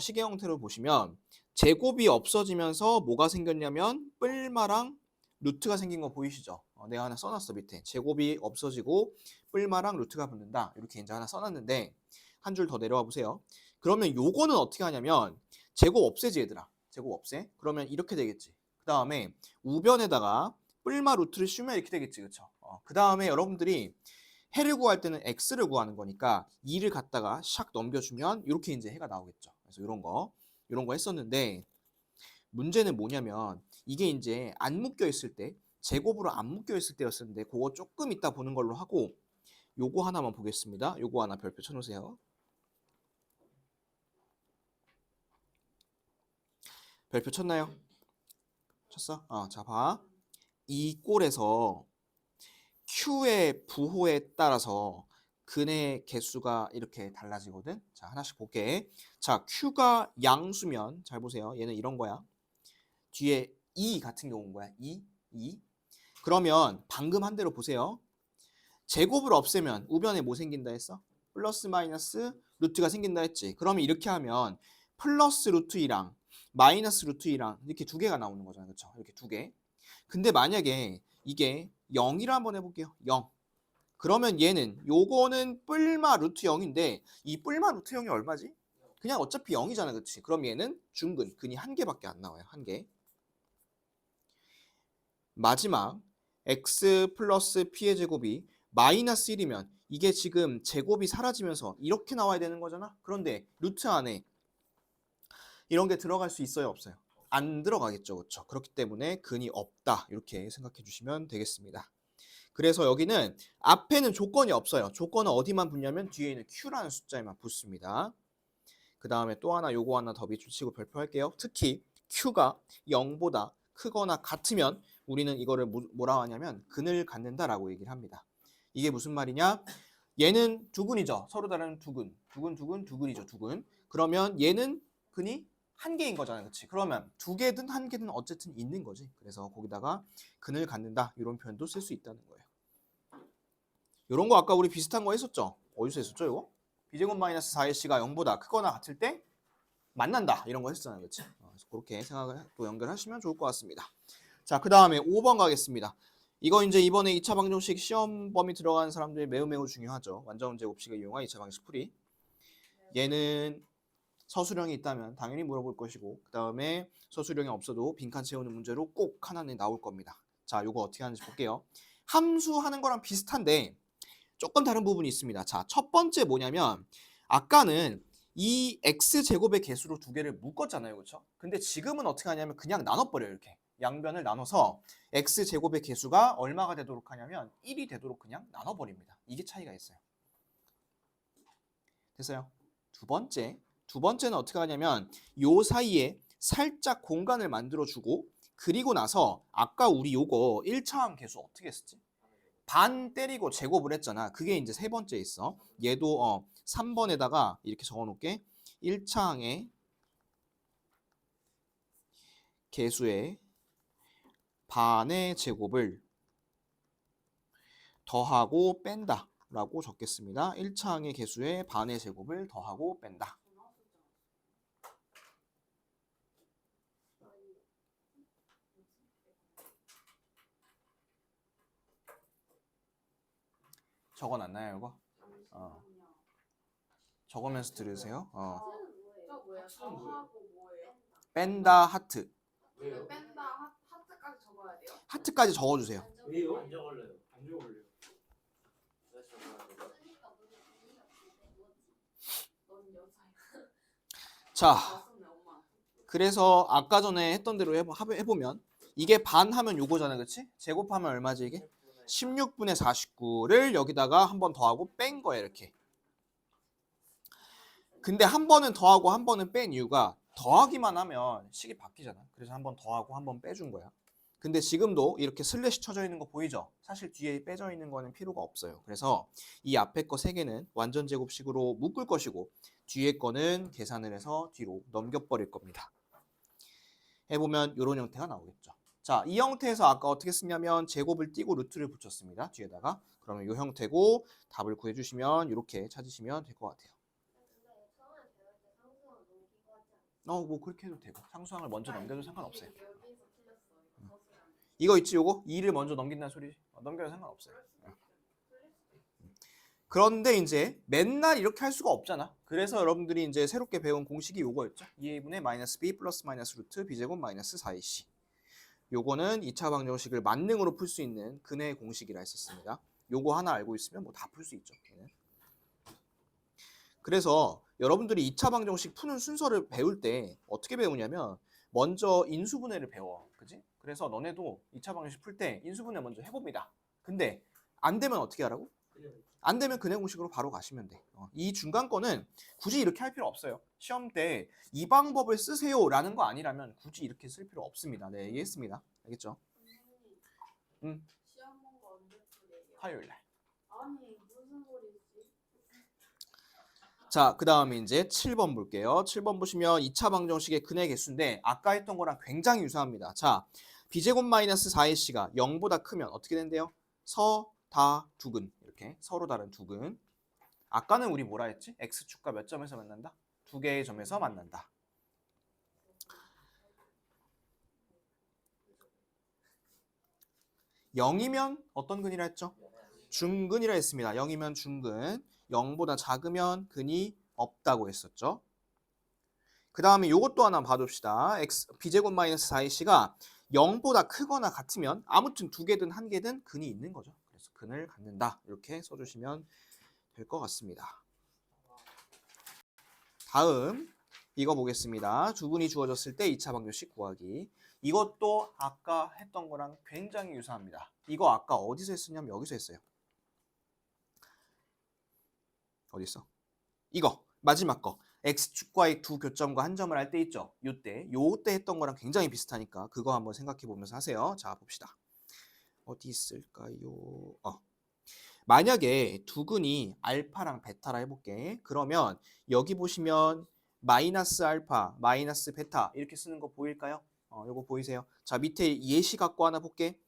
시계 형태로 보시면 제곱이 없어지면서 뭐가 생겼냐면 뿔마랑 루트가 생긴 거 보이시죠? 내가 하나 써놨어 밑에. 제곱이 없어지고 뿔마랑 루트가 붙는다. 이렇게 이제 하나 써놨는데 한 줄 더 내려와 보세요. 그러면 요거는 어떻게 하냐면 제곱 없애지 얘들아. 제곱 없애. 그러면 이렇게 되겠지. 그 다음에 우변에다가 뿔마 루트를 씌우면 이렇게 되겠지, 그쵸? 그 다음에 여러분들이 해를 구할 때는 x를 구하는 거니까 2를 갖다가 샥 넘겨주면 이렇게 이제 해가 나오겠죠. 그래서 이런 거 했었는데 문제는 뭐냐면 이게 이제 안 묶여 있을 때 제곱으로 안 묶여 있을 때였었는데 그거 조금 이따 보는 걸로 하고 요거 하나만 보겠습니다. 요거 하나 별표 쳐놓으세요. 별표 쳤나요? 쳤어? 자, 봐. 이 꼴에서 Q의 부호에 따라서 근의 개수가 이렇게 달라지거든. 자, 하나씩 볼게. 자, Q가 양수면 잘 보세요. 얘는 이런 거야. 뒤에 2 같은 경우인 거야. 2. 그러면 방금 한 대로 보세요. 제곱을 없애면 우변에 뭐 생긴다 했어? 플러스 마이너스 루트가 생긴다 했지. 그러면 이렇게 하면 플러스 루트 2랑 마이너스 루트 2랑 이렇게 두 개가 나오는 거잖아요. 그렇죠? 이렇게 두 개. 근데 만약에 이게 0이라 한번 해볼게요. 0. 그러면 얘는 요거는 뿔마 루트 0인데 이 뿔마 루트 0이 얼마지? 그냥 어차피 0이잖아, 그치? 그럼 얘는 중근, 근이 한 개밖에 안 나와요. 한 개. 마지막 x 플러스 p의 제곱이 마이너스 1이면 이게 지금 제곱이 사라지면서 이렇게 나와야 되는 거잖아. 그런데 루트 안에 이런 게 들어갈 수 있어요, 없어요? 안 들어가겠죠, 그렇죠? 그렇기 때문에 근이 없다 이렇게 생각해 주시면 되겠습니다. 그래서 여기는 앞에는 조건이 없어요. 조건은 어디만 붙냐면 뒤에 있는 Q라는 숫자에만 붙습니다. 그 다음에 또 하나 요거 하나 더 밑줄 치고 별표할게요. 특히 Q가 0보다 크거나 같으면 우리는 이거를 뭐라고 하냐면 근을 갖는다라고 얘기를 합니다. 이게 무슨 말이냐? 얘는 두근이죠. 서로 다른 두근. 두근이죠. 두근. 그러면 얘는 근이 한 개인 거잖아요. 그렇지? 그러면 두 개든 한 개든 어쨌든 있는 거지. 그래서 거기다가 근을 갖는다. 이런 표현도 쓸 수 있다는 거예요. 이런 거 아까 우리 비슷한 거 했었죠? 어디서 했었죠, 이거? b제곱 마이너스 4ac가 0보다 크거나 같을 때 만난다. 이런 거 했었잖아요. 그렇지? 그래서 그렇게 생각을 또 연결하시면 좋을 것 같습니다. 자, 그 다음에 5번 가겠습니다. 이거 이제 이번에 2차 방정식 시험 범위 들어간 사람들이 매우 중요하죠. 완전 제곱식을 이용한 2차 방정식 풀이. 얘는 서술형이 있다면 당연히 물어볼 것이고, 그 다음에 서술형이 없어도 빈칸 채우는 문제로 꼭 하나는 나올 겁니다. 자, 요거 어떻게 하는지 볼게요. 함수 하는 거랑 비슷한데 조금 다른 부분이 있습니다. 자, 첫 번째 뭐냐면 아까는 이 x제곱의 개수로 두 개를 묶었잖아요. 그렇죠? 근데 지금은 어떻게 하냐면 그냥 나눠버려요. 이렇게 양변을 나눠서 x제곱의 개수가 얼마가 되도록 하냐면 1이 되도록 그냥 나눠버립니다. 이게 차이가 있어요. 됐어요? 두 번째는 어떻게 하냐면 요 사이에 살짝 공간을 만들어주고, 그리고 나서 아까 우리 요거 1차항 개수 어떻게 했었지? 반 때리고 제곱을 했잖아. 그게 이제 세 번째 있어. 얘도 3번에다가 이렇게 적어놓을게. 1차항의 개수의 반의 제곱을 더하고 뺀다 라고 적겠습니다. 1차항의 개수의 반의 제곱을 더하고 뺀다. 적어놨나요 이거? 적으면서 들으세요. 저 뭐예요? 더하고 뭐예요? 뺀다 하트. 왜요? 뺀다 하트까지 적어야 돼요? 하트까지 적어주세요. 왜요? 안 적을래요. 안 적을래요. 넌 여자야. 자, 맞았네, 엄마. 그래서 아까 전에 했던 대로 해보면 이게 반 하면 요거잖아. 그치? 제곱하면 얼마지 이게? 16분의 49를 여기다가 한 번 더하고 뺀 거야 이렇게. 근데 한 번은 더하고 한 번은 뺀 이유가 더하기만 하면 식이 바뀌잖아. 그래서 한 번 더하고 한 번 빼준 거야. 근데 지금도 이렇게 슬래시 쳐져 있는 거 보이죠? 사실 뒤에 빼져 있는 거는 필요가 없어요. 그래서 이 앞에 거 3개는 완전 제곱식으로 묶을 것이고 뒤에 거는 계산을 해서 뒤로 넘겨버릴 겁니다. 해보면 이런 형태가 나오겠죠. 자, 이 형태에서 아까 어떻게 쓰냐면 제곱을 띄고 루트를 붙였습니다. 뒤에다가. 그러면 이 형태고 답을 구해주시면 이렇게 찾으시면 될 것 같아요. 뭐 그렇게 해도 되고 상수항을 먼저 넘겨도 상관없어요. 여기서 틀렸어. 이거 있지 요거? 2를 먼저 넘긴다는 소리. 넘겨도 상관없어요. 그런데 이제 맨날 이렇게 할 수가 없잖아. 그래서 여러분들이 이제 새롭게 배운 공식이 요거였죠. 2a분의 마이너스 b 플러스 마이너스 루트 b제곱 마이너스 4ac. 요거는 2차 방정식을 만능으로 풀 수 있는 근의 공식이라 했었습니다. 요거 하나 알고 있으면 뭐 다 풀 수 있죠. 그래서 여러분들이 2차 방정식 푸는 순서를 배울 때 어떻게 배우냐면 먼저 인수분해를 배워. 그지? 그래서 너네도 2차 방정식 풀 때 인수분해 먼저 해봅니다. 근데 안 되면 어떻게 하라고? 안 되면 근의 공식으로 바로 가시면 돼. 이 중간 거는 굳이 이렇게 할 필요 없어요. 시험 때 이 방법을 쓰세요 라는 거 아니라면 굳이 이렇게 쓸 필요 없습니다. 네, 얘기했습니다. 알겠죠? 시험 본 거 언제 풀이에요? 화요일 날. 아니 무슨 소리지? 자, 그 다음에 이제 7번 볼게요. 7번 보시면 2차 방정식의 근의 개수인데 아까 했던 거랑 굉장히 유사합니다. 자, b제곱 마이너스 4ac가 0보다 크면 어떻게 된대요? 다 두근. 이렇게 서로 다른 두근. 아까는 우리 뭐라 했지? x축과 몇 점에서 만난다? 두 개의 점에서 만난다. (0이면) 어떤 근이라 했죠? 중근이라 했습니다. 0이면 중근. 0보다 작으면 근이 없다고 했었죠. 그 다음에 이것도 하나 봐줍시다. b제곱 마이너스 4ac가 0보다 크거나 같으면 아무튼 두 개든 한 개든 근이 있는 거죠. 그래서 근을 갖는다. 이렇게 써주시면 될 것 같습니다. 다음 이거 보겠습니다. 두 분이 주어졌을 때 2차 방정식 구하기. 이것도 아까 했던 거랑 굉장히 유사합니다. 이거 아까 어디서 했었냐면 여기서 했어요. 어디 있어? 이거 마지막 거. x축과의 두 교점과 한 점을 할 때 있죠. 요때 했던 거랑 굉장히 비슷하니까 그거 한번 생각해 보면서 하세요. 자, 봅시다. 어디 있을까요? 만약에 두 근이 알파랑 베타라 해볼게. 그러면 여기 보시면 마이너스 알파, 마이너스 베타 이렇게 쓰는 거 보일까요? 요거 보이세요? 자, 밑에 예시 갖고 하나 볼게.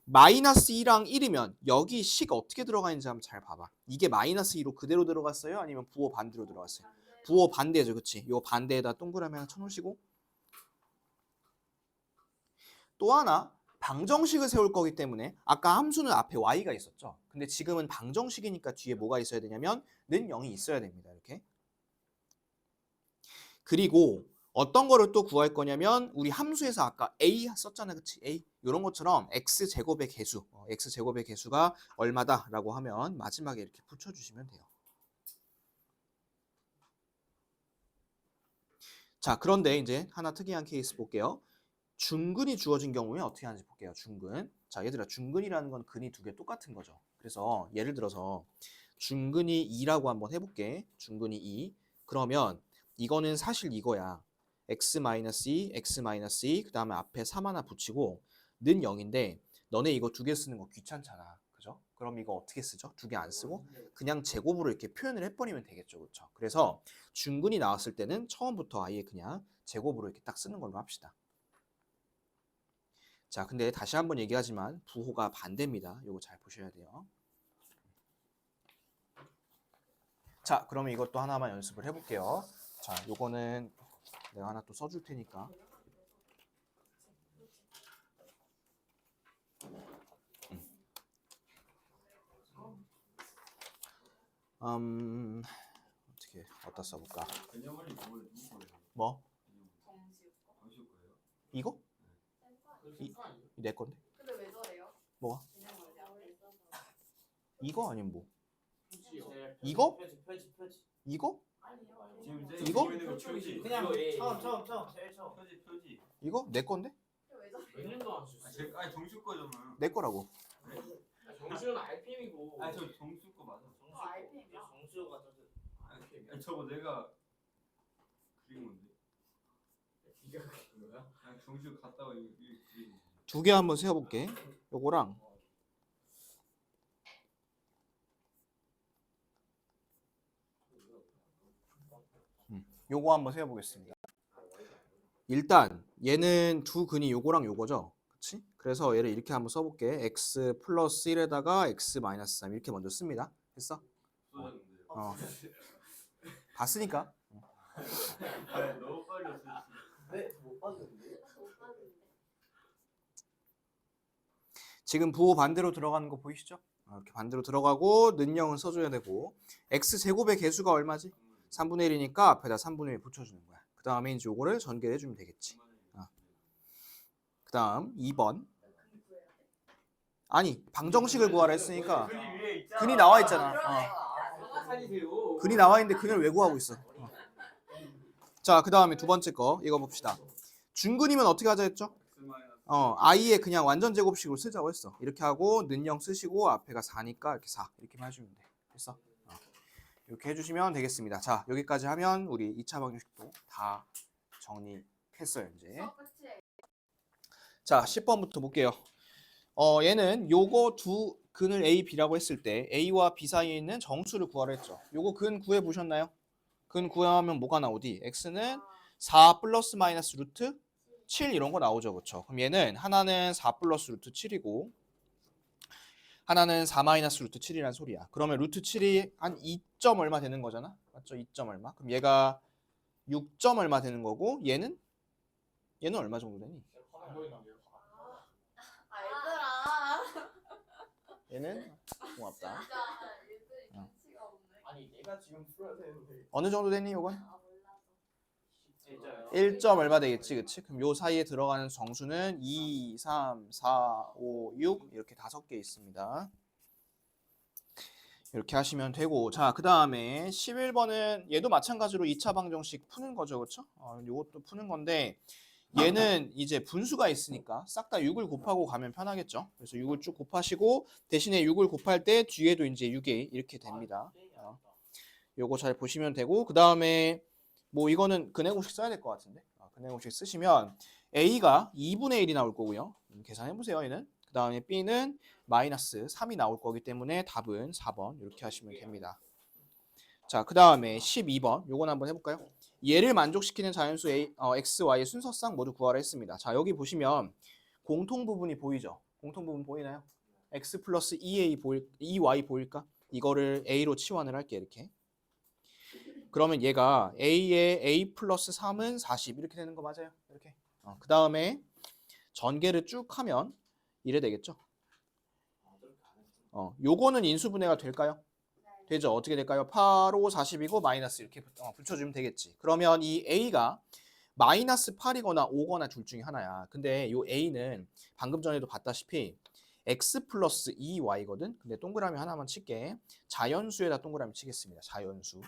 마이너스 2랑 1이면 여기 식 어떻게 들어가 있는지 한번 잘 봐봐. 이게 마이너스 2로 그대로 들어갔어요? 아니면 부호 반대로 들어갔어요? 부호 반대죠, 그치? 요 반대에다 동그라미 하나 쳐놓으시고, 또 하나 방정식을 세울 거기 때문에 아까 함수는 앞에 y가 있었죠. 근데 지금은 방정식이니까 뒤에 뭐가 있어야 되냐면 는 0이 있어야 됩니다. 이렇게. 그리고 어떤 거를 또 구할 거냐면 우리 함수에서 아까 a 썼잖아, 그치? a 이런 것처럼 x제곱의 개수, x제곱의 개수가 얼마다라고 하면 마지막에 이렇게 붙여주시면 돼요. 자, 그런데 이제 하나 특이한 케이스 볼게요. 중근이 주어진 경우에 어떻게 하는지 볼게요. 중근. 자, 얘들아, 중근이라는 건 근이 두 개 똑같은 거죠. 그래서 예를 들어서 중근이 2라고 한번 해볼게. 중근이 2. 그러면 이거는 사실 이거야. x-2, x-2, 그 다음에 앞에 3 하나 붙이고 는 0인데 너네 이거 두 개 쓰는 거 귀찮잖아. 그죠? 그럼 이거 어떻게 쓰죠? 두 개 안 쓰고 그냥 제곱으로 이렇게 표현을 해버리면 되겠죠. 그렇죠? 그래서 중근이 나왔을 때는 처음부터 아예 그냥 제곱으로 이렇게 딱 쓰는 걸로 합시다. 자, 근데 다시 한번 얘기하지만 부호가 반대입니다. 이거 잘 보셔야 돼요. 자, 그러면 이것도 하나만 연습을 해볼게요. 자, 요거는 내가 하나 또 써줄 테니까. 어떻게 어디다 써볼까? 개념원이 누구 거예요? 뭐? 당신 거예요? 이거? 내 건데? 근데 왜 저래요? 뭐가? 그냥 원래 앞에 있어서. 이거 아니면 뭐? 이거? 이거? 지금 이거? 있는 거 표지. 그냥 이거 처음 제일 처음. 표지. 이거? 내 건데? 왜 저래? 몇 년도 안 아, 썼어. 아니 정수 거잖아. 내 거라고. 정수는 RPM이고. 아니 저 정수 거 맞아. RPM이야? 정수가 아니 저거 내가 그린 건데. 네가 그린 거야? 아니 정수 갔다가 이거 그린 거. 두 개 한번 세어볼게. 요거랑 요거 한번 세어보겠습니다. 일단 얘는 두 근이 요거랑 요거죠. 그치? 그래서 얘를 이렇게 한번 써볼게. x 플러스 1에다가 x 마이너스 3 이렇게 먼저 씁니다. 했어? 쏟았는데요. 봤으니까. 아니 너무 빨리 썼지. 네, 못 봤는데. 못 봤는데. 지금 부호 반대로 들어가는 거 보이시죠? 이렇게 반대로 들어가고 는 0은 써줘야 되고 x제곱의 개수가 얼마지? 3분의 1이니까 앞에다 3분의 1 붙여주는 거야. 그 다음에 이제 요거를 전개를 해주면 되겠지. 그 다음 2번. 아니 방정식을 구하라 했으니까 그림 위에 있잖아. 근이 나와 있잖아. 뭐가 살리세요? 근이 나와 있는데 근을 왜 구하고 있어? 자, 그 다음에 두 번째 거 이거 봅시다. 중근이면 어떻게 하자 했죠? i에 그냥 완전 제곱식으로 쓰자고 했어. 이렇게 하고 는 0 쓰시고 앞에가 4니까 이렇게 4 이렇게만 해주면 돼. 됐어? 이렇게 해주시면 되겠습니다. 자, 여기까지 하면 우리 2차 방정식도 다 정리했어요. 이제. 수업 끝이 자, 10번부터 볼게요. 얘는 요거 두 근을 A, B라고 했을 때 A와 B 사이에 있는 정수를 구하라 했죠. 요거 근 구해 보셨나요? 근 구하면 뭐가 나오디? X는 4 플러스 마이너스 루트 7 이런 거 나오죠. 그렇죠? 그럼 얘는 하나는 4 플러스 루트 7이고 하나는 4 마이너스 루트 7이란 소리야. 그러면 루트 7이 한 2점 얼마 되는 거잖아. 맞죠? 2점 얼마. 그럼 얘가 6점 얼마 되는 거고 얘는 얼마 정도 되니? 안 보이나? 얘들아. 얘는 고맙다. 진짜 얘들이 눈치가 없네. 아니 내가 지금 풀어야 되는데. 어느 정도 되니 요건? 아 몰라서. 진짜요? 1점 얼마 되겠지, 그치? 그럼 요 사이에 들어가는 정수는 2, 3, 4, 5, 6 이렇게 5개 있습니다. 이렇게 하시면 되고, 자, 그 다음에 11번은 얘도 마찬가지로 2차 방정식 푸는 거죠, 그쵸? 요것도 푸는 건데 얘는 이제 분수가 있으니까 싹 다 6을 곱하고 가면 편하겠죠? 그래서 6을 쭉 곱하시고 대신에 6을 곱할 때 뒤에도 이제 6이 이렇게 됩니다. 요거 잘 보시면 되고, 그 다음에 뭐 이거는 근해공식 써야 될 것 같은데 근해공식 쓰시면 A가 2분의 1이 나올 거고요. 계산해 보세요. 얘는 그 다음에 b는 마이너스 3이 나올 거기 때문에 답은 4번 이렇게 하시면 됩니다. 자, 그 다음에 12번 요건 한번 해볼까요? 얘를 만족시키는 자연수 x, y의 순서상 모두 구하라 했습니다. 자, 여기 보시면 공통 부분이 보이죠? 공통 부분 보이나요? x 플러스 2y 보일까? 이거를 a로 치환을 할게 이렇게. 그러면 얘가 a의 a 플러스 3은 40 이렇게 되는 거 맞아요? 이렇게. 그 다음에 전개를 쭉 하면 이래 되겠죠? 요거는 인수분해가 될까요? 되죠. 어떻게 될까요? 8, 5, 40이고 마이너스 이렇게 붙여주면 되겠지. 그러면 이 a가 마이너스 8이거나 5거나 둘 중에 하나야. 근데 이 a는 방금 전에도 봤다시피 x 플러스 2y거든. 근데 동그라미 하나만 칠게. 자연수에다 동그라미 치겠습니다. 자연수.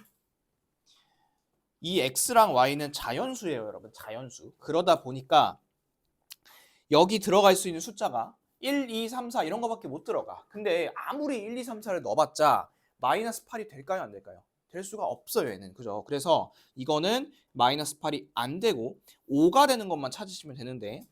이 x랑 y는 자연수예요, 여러분. 자연수. 그러다 보니까 여기 들어갈 수 있는 숫자가 1, 2, 3, 4 이런 거밖에 못 들어가. 근데 아무리 1, 2, 3, 4를 넣어봤자 마이너스 8이 될까요? 안 될까요? 될 수가 없어요, 얘는. 그죠? 그래서 이거는 마이너스 8이 안 되고 5가 되는 것만 찾으시면 되는데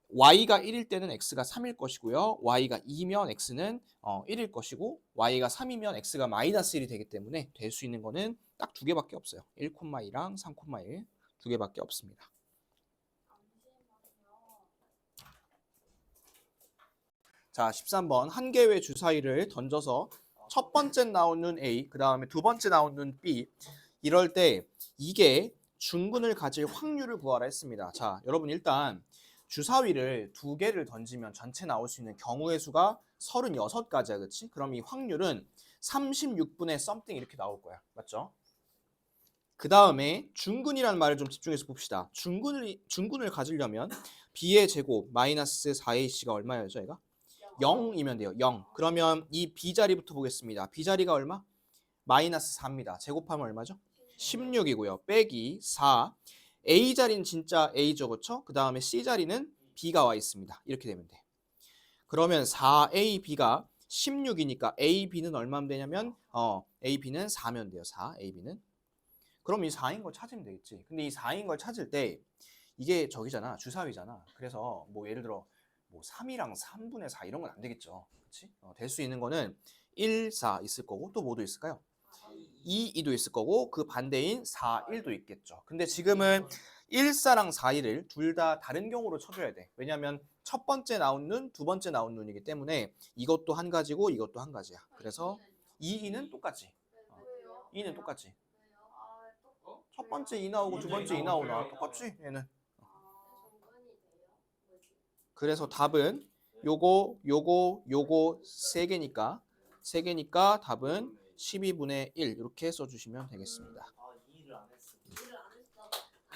y가 1일 때는 x가 3일 것이고요. y가 2면 x는 1일 것이고 y가 3이면 x가 마이너스 1이 되기 때문에 될 수 있는 거는 딱 두 개밖에 없어요. 1,2랑 3,1 두 개밖에 없습니다. 자, 13번 한 개의 주사위를 던져서 첫 번째 나오는 A, 그 다음에 두 번째 나오는 B 이럴 때 이게 중근을 가질 확률을 구하라 했습니다. 자, 여러분 일단 주사위를 두 개를 던지면 전체 나올 수 있는 경우의 수가 36가지야, 그렇지? 그럼 이 확률은 36분의 something 이렇게 나올 거야, 맞죠? 그 다음에 중근이라는 말을 좀 집중해서 봅시다. 중근을 가지려면 B의 제곱 마이너스 4AC가 얼마예요, 저희가? 0이면 돼요. 0. 그러면 이 B자리부터 보겠습니다. B자리가 얼마? 마이너스 4입니다. 제곱하면 얼마죠? 16이고요. 빼기 4. A자리는 진짜 A죠. 그렇죠? 그 다음에 C자리는 B가 와 있습니다. 이렇게 되면 돼. 그러면 4AB가 16이니까 AB는 얼마면 되냐면 AB는 4면 돼요. 4. AB는. 그럼 이 4인 걸 찾으면 되겠지. 근데 이 4인 걸 찾을 때 이게 저기잖아. 주사위잖아. 그래서 뭐 예를 들어 뭐 3이랑 3분의 4 이런 건 안 되겠죠. 그렇지? 될 수 있는 거는 1, 4 있을 거고 또 뭐도 있을까요? 2, 2도 있을 거고 그 반대인 4, 1도 있겠죠. 근데 지금은 1, 4랑 4, 1을 둘 다 다른 경우로 쳐줘야 돼. 왜냐하면 첫 번째 나온 눈, 두 번째 나온 눈이기 때문에 이것도 한 가지고 이것도 한 가지야. 그래서 2, 2는 똑같지. 2는 똑같지. 첫 번째 2 나오고 두 번째 2 나오나 똑같지 얘는. 그래서 답은 요거 세 개니까 답은 12분의 1 이렇게 써주시면 되겠습니다.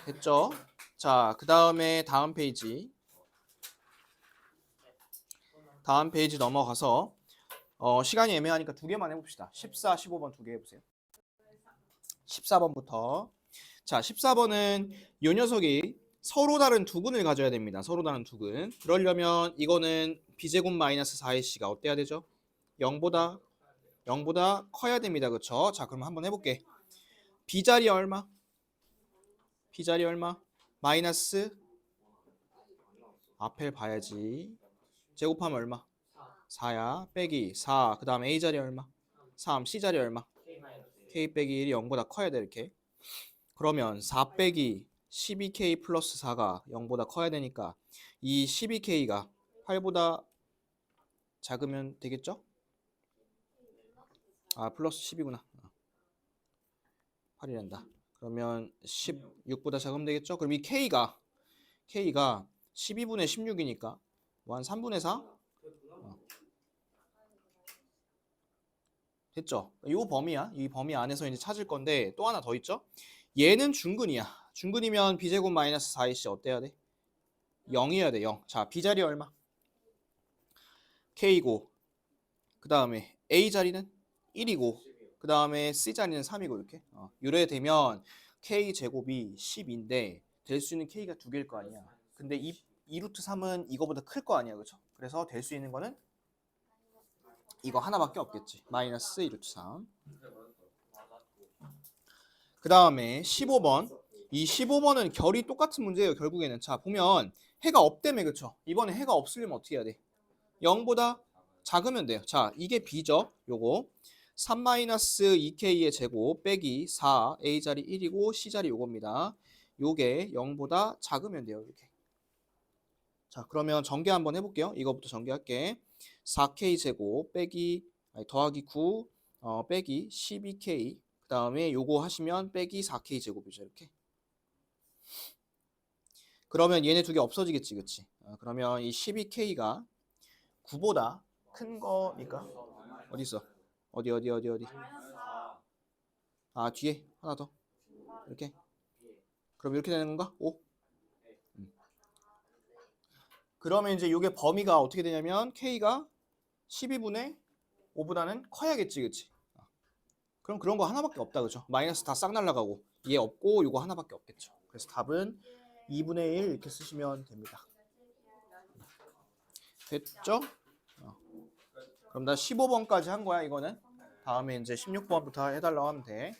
됐죠? 자, 그 다음에 다음 페이지 넘어가서 시간이 애매하니까 두 개만 해봅시다. 14, 15번 두 개 해보세요. 14번부터. 자, 14번은 이 녀석이 서로 다른 두근을 가져야 됩니다. 서로 다른 두근. 그러려면 이거는 b제곱 마이너스 4ac가 어때야 되죠? 0보다 커야 됩니다. 그렇죠? 자, 그럼 한번 해볼게. b자리 얼마? b자리 얼마? 마이너스 앞에 봐야지. 제곱하면 얼마? 4야. 빼기 4. 그 다음 a자리 얼마? 3. c자리 얼마? k 빼기 1이 0보다 커야 돼 이렇게. 그러면 4 빼기 12k 플러스 4가 0보다 커야 되니까 이 12k가 8보다 작으면 되겠죠? 아, 플러스 10이구나. 8이란다. 그러면 16보다 작으면 되겠죠? 그럼 이 k가 12분의 16이니까 뭐 한 3분의 4? 됐죠? 이 범위야. 이 범위 안에서 이제 찾을 건데 또 하나 더 있죠? 얘는 중근이야. 중근이면 b제곱 마이너스 4ac 어때야 돼? 0이어야 돼. 0. 자, b자리 얼마? k고 그 다음에 a자리는 1이고 그 다음에 c자리는 3이고 이렇게 유래되면 k제곱이 10인데 될 수 있는 k가 두 개일 거 아니야. 근데 이 루트 3은 이거보다 클 거 아니야. 그렇죠? 그래서 될 수 있는 거는 이거 하나밖에 없겠지. 마이너스 2루트 3. 그 다음에 15번. 이 15번은 결이 똑같은 문제예요. 결국에는. 자, 보면 해가 없다며. 그쵸? 이번에 해가 없으려면 어떻게 해야 돼? 0보다 작으면 돼요. 자, 이게 b죠. 요거 3-2k의 제곱 빼기 4, a자리 1이고 c자리 요겁니다. 요게 0보다 작으면 돼요. 이렇게. 자, 그러면 전개 한번 해볼게요. 이거부터 전개할게. 4k 제곱 빼기 더하기 9 빼기 12k 그 다음에 요거 하시면 빼기 4k 제곱이죠. 이렇게. 그러면 얘네 두 개 없어지겠지, 그치? 그러면 이 12k가 9보다 큰 거니까 어디 있어? 어디? 마이너스 4. 아, 뒤에 하나 더. 이렇게. 그럼 이렇게 되는 건가? 5. 그러면 이제 이게 범위가 어떻게 되냐면 k가 12분의 5보다는 커야겠지, 그치? 그럼 그런 거 하나밖에 없다, 그죠? 마이너스 다 싹 날라가고 얘 없고 요거 하나밖에 없겠죠. 그래서 답은 2분의 1 이렇게 쓰시면 됩니다. 됐죠? 그럼 나 15번까지 한 거야, 이거는. 다음에 이제 16번부터 해달라고 하면 돼.